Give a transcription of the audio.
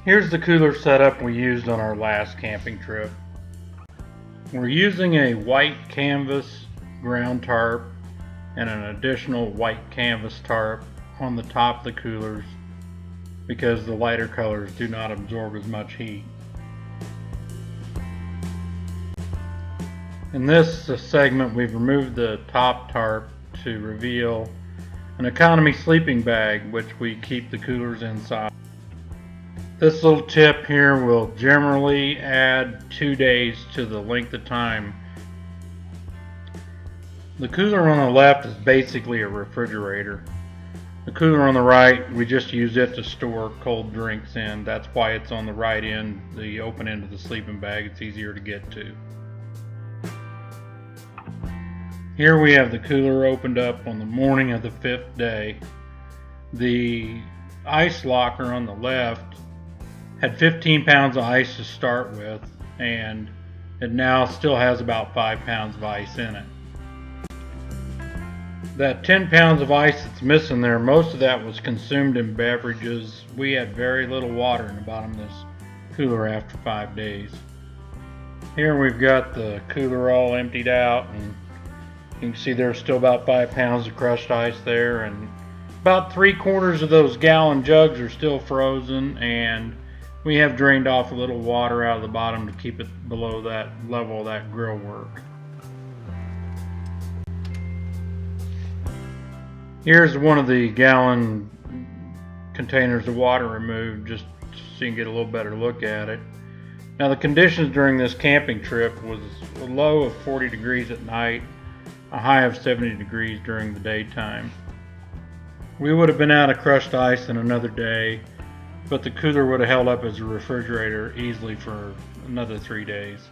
Here's the cooler setup we used on our last camping trip. We're using a white canvas ground tarp and an additional white canvas tarp on the top of the coolers because the lighter colors do not absorb as much heat. In this segment, we've removed the top tarp to reveal an economy sleeping bag, which we keep the coolers inside. This little tip here will generally add 2 days to the length of time. The cooler on the left is basically a refrigerator. The cooler on the right, we just use it to store cold drinks in. That's why it's on the right end, the open end of the sleeping bag. It's easier to get to. Here we have the cooler opened up on the morning of the 5th day. The ice locker on the left had 15 pounds of ice to start with, and it now still has about 5 pounds of ice in it. That 10 pounds of ice that's missing there, most of that was consumed in beverages. We had very little water in the bottom of this cooler after 5 days. Here we've got the cooler all emptied out, and you can see there's still about 5 pounds of crushed ice there, and about 3/4 of those gallon jugs are still frozen, and we have drained off a little water out of the bottom to keep it below that level of that grill work. Here's one of the gallon containers of water removed, just so you can get a little better look at it. Now the conditions during this camping trip was a low of 40 degrees at night, a high of 70 degrees during the daytime. We would have been out of crushed ice in another day, but the cooler would have held up as a refrigerator easily for another 3 days.